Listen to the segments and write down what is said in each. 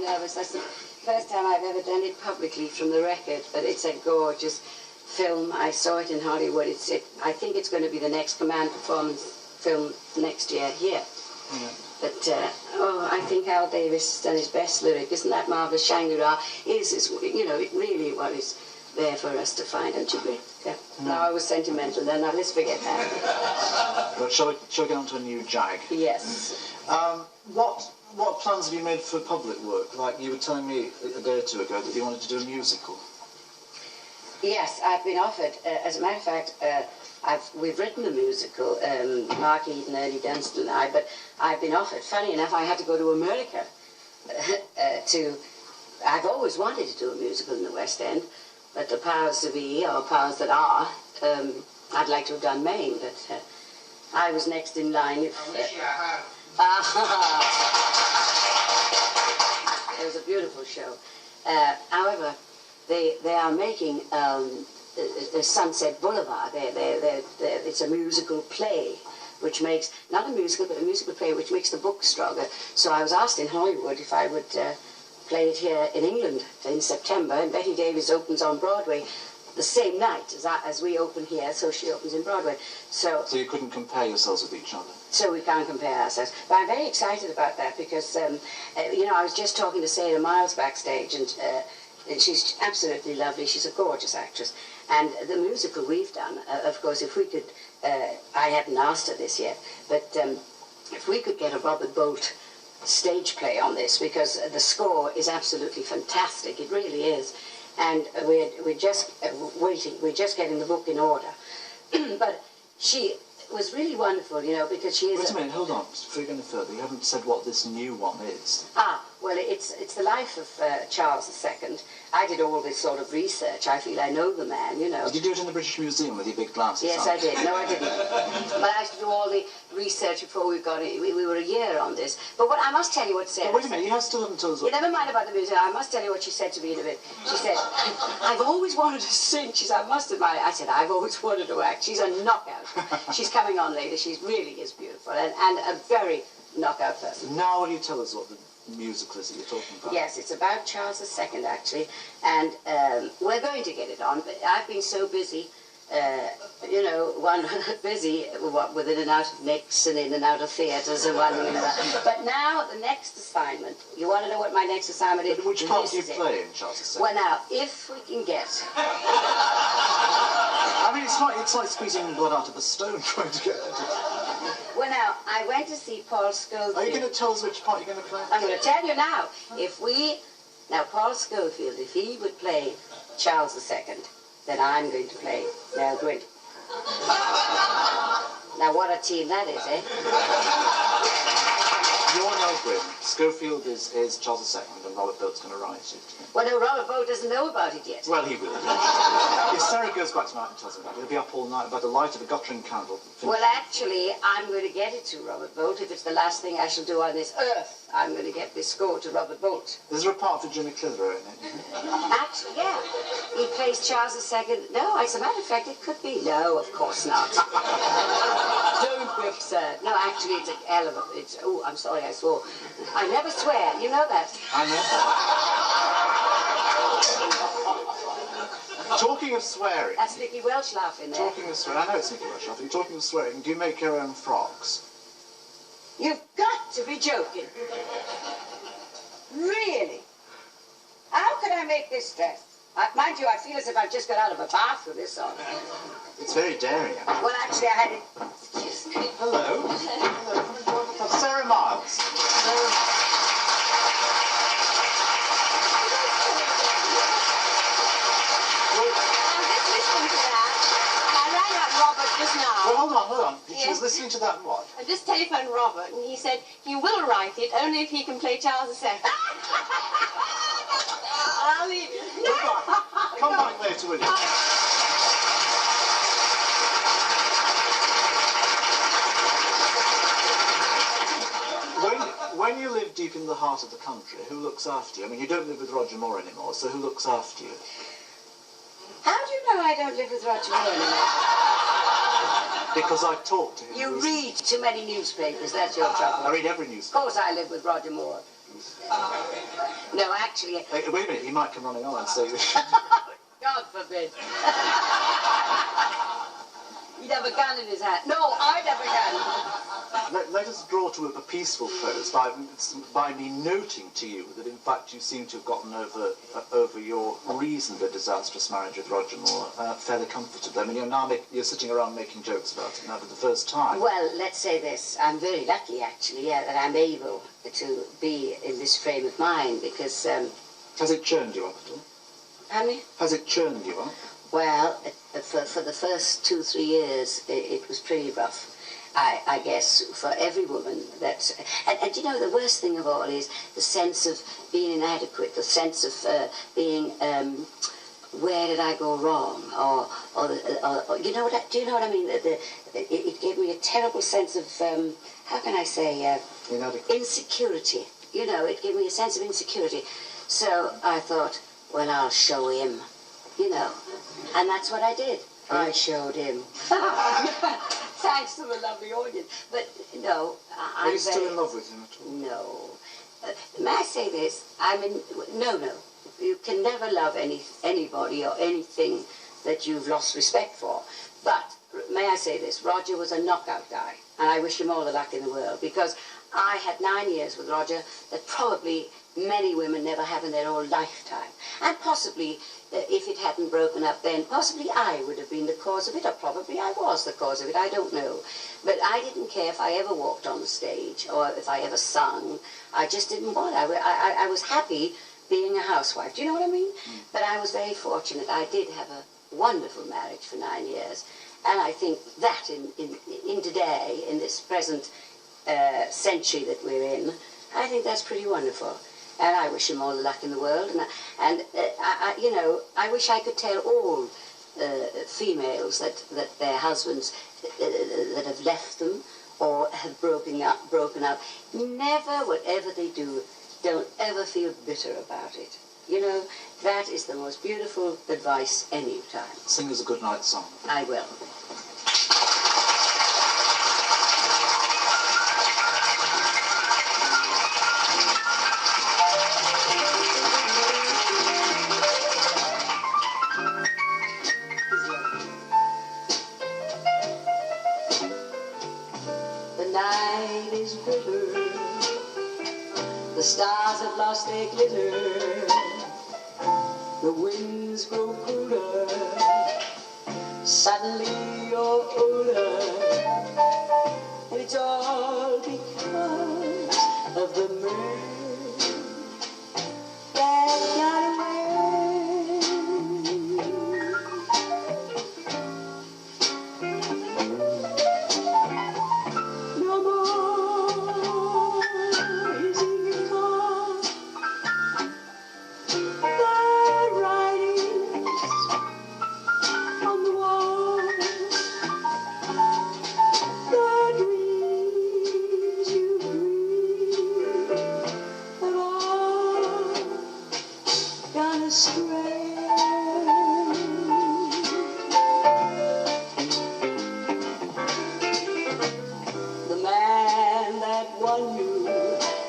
nervous. That's the first time I've ever done it publicly from the record, but it's a gorgeous film. I saw it in Hollywood. I think it's going to be the next Command performance film next year here. Yeah. But, I think Al Davis has done his best lyric. Isn't that marvellous? Shangri-La is, you know, it really what is there for us to find, don't you agree? Yeah. No. Now I was sentimental then, now let's forget that. But shall we get on to a new jag? Yes. What plans have you made for public work? Like you were telling me a day or two ago that you wanted to do a musical. Yes, I've been offered. As a matter of fact, we've written a musical, Mark Eden, Ernie Dunstan and I, but I've been offered. Funny enough, I had to go to America I've always wanted to do a musical in the West End, but the powers to be, or powers that are, I'd like to have done Maine, but I was next in line. It was a beautiful show. However, they are making Sunset Boulevard. It's a musical play, which makes, not a musical, but a musical play which makes the book stronger. So I was asked in Hollywood if I would play it here in England in September, and Betty Davis opens on Broadway the same night as we open here, so she opens in Broadway. So you couldn't compare yourselves with each other? So we can't compare ourselves. But I'm very excited about that because, you know, I was just talking to Sarah Miles backstage, and she's absolutely lovely. She's a gorgeous actress. And the musical we've done, of course, if we could, I hadn't asked her this yet, but if we could get a Robert Bolt stage play on this, because the score is absolutely fantastic, it really is. And we're just waiting, we're just getting the book in order. But she was really wonderful, you know, because she is... Wait a minute, hold on, before you go any further, you haven't said what this new one is. Ah, well, it's the life of Charles II. I did all this sort of research. I feel I know the man, you know. Did you do it in the British Museum with your big glasses? Yes, I did. No, I didn't. But I had to do all the research before we got it. We were a year on this. But what I must tell you what Sarah Wait a minute, you still haven't told us what... Never mind about the museum. I must tell you what she said to me in a bit. She said, I've always wanted to sing. She said, I must admire. I said, I've always wanted to act. She's a knockout. She's coming on later. She really is beautiful and a very knockout person. Now will you tell us what the musical is that you're talking about? Yes, it's about Charles II, actually, and we're going to get it on, but I've been so busy, you know, busy with in and out of Nicks and in and out of theatres and one and that. But now, the next assignment, you want to know what my next assignment is? But which part do you play in Charles II? Well, now, if we can get... I mean, it's like squeezing blood out of a stone trying to get it. Well, now, I went to see Paul Schofield. Are you going to tell us which part you're going to play? I'm going to tell you now. Now, Paul Schofield, if he would play Charles II, then I'm going to play Nell Gwyn. Now, what a team that is, eh? You're Nell Gwyn. Schofield is Charles II, and Robert Bolt's going to write it. Well, no, Robert Bolt doesn't know about it yet. Well, he will. If Sarah goes back tonight and tells him about it, he'll be up all night by the light of a guttering candle. Well, actually, I'm going to get it to Robert Bolt. If it's the last thing I shall do on this earth, I'm going to get this score to Robert Bolt. Is there a part for Jimmy Clitheroe in it? Actually, yeah. He plays Charles II. No, as a matter of fact, it could be. No, of course not. Don't be absurd. No, actually, it's a hell of a... Oh, I'm sorry, I swore. I never swear. You know that. I know. Talking of swearing... That's Nicky Welch laughing there. Talking of swearing... I know it's Nicky Welch laughing. Talking of swearing, do you make your own frocks? You've got to be joking. Really? How could I make this dress? Mind you, I feel as if I've just got out of a bath with this on. It's very daring. Well, actually, I had it... Excuse me. Hello. Hello. Sarah Miles. Well, hold on. Yes. She was listening to that and what? I just telephoned Robert, and he said he will write it only if he can play Charles II. I'll leave you. Come back later, will you? When you live deep in the heart of the country, who looks after you? I mean, you don't live with Roger Moore anymore, so who looks after you? How do you know I don't live with Roger Moore anymore? Because I've talked to him. You read too many newspapers, that's your trouble. I read every newspaper. Of course I live with Roger Moore. No, actually... Wait a minute, he might come running on and say... God forbid. He'd have a gun in his hand. No, I'd have a gun. Let us draw to a peaceful close by me noting to you that in fact you seem to have gotten over your reasonably disastrous marriage with Roger Moore fairly comfortably. I mean, you're sitting around making jokes about it now for the first time. Well, let's say this. I'm very lucky, actually, yeah, that I'm able to be in this frame of mind because... Has it churned you up at all? Pardon me? Has it churned you up? Well, for the first 2-3 years, it was pretty rough. I guess, for every woman. And you know, the worst thing of all is the sense of being inadequate, the sense of being, where did I go wrong? Or you know what? Do you know what I mean? It gave me a terrible sense of, how can I say, insecurity. You know, it gave me a sense of insecurity. So I thought, well, I'll show him, you know. And that's what I did. I showed him. Thanks to the lovely audience. But, no, Are you still in love with him at all? No. May I say this? No. You can never love anybody or anything that you've lost respect for. But, may I say this? Roger was a knockout guy. And I wish him all the luck in the world. Because I had 9 years with Roger that probably many women never have in their whole lifetime. And possibly, if it hadn't broken up then, possibly I would have been the cause of it, or probably I was the cause of it, I don't know. But I didn't care if I ever walked on the stage, or if I ever sung. I just didn't want it. I was happy being a housewife. Do you know what I mean? But I was very fortunate. I did have a wonderful marriage for 9 years. And I think that in today, in this present century that we're in, I think that's pretty wonderful. And I wish him all the luck in the world. And you know, I wish I could tell all females that their husbands that have left them or have broken up, never, whatever they do, don't ever feel bitter about it. You know, that is the most beautiful advice any time. Sing us a good night song. I will. The stars have lost their glitter. The winds grow cooler. Suddenly you're older. And it's all because of the man that got away. No more is he called. The writings on the wall, the dreams you dream have all gone astray. The man that won you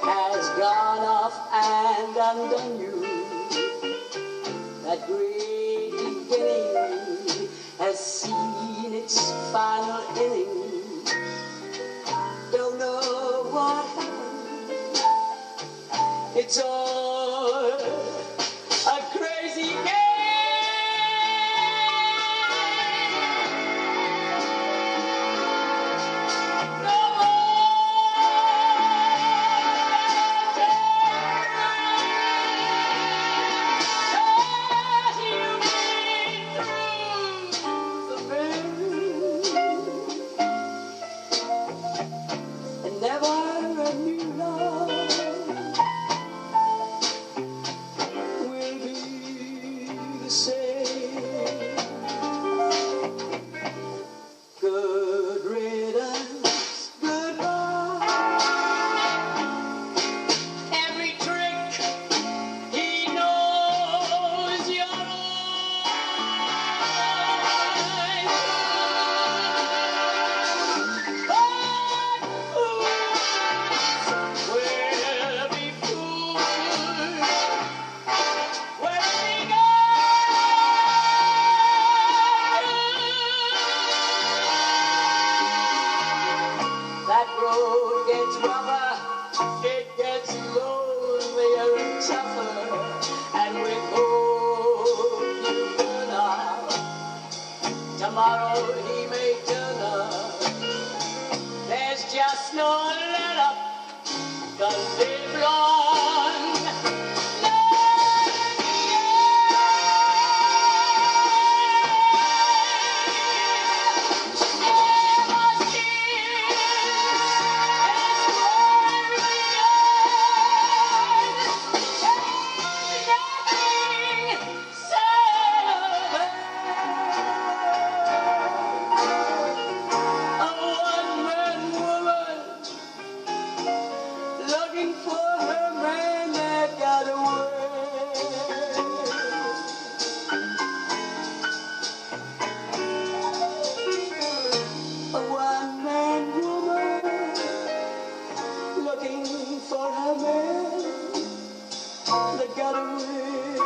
has gone off and undone you. That great beginning has seen its final inning. Don't know what happened. It's all a crazy game. No and never a new love live long. Looking for her man that got away. A one-man woman looking for her man that got away.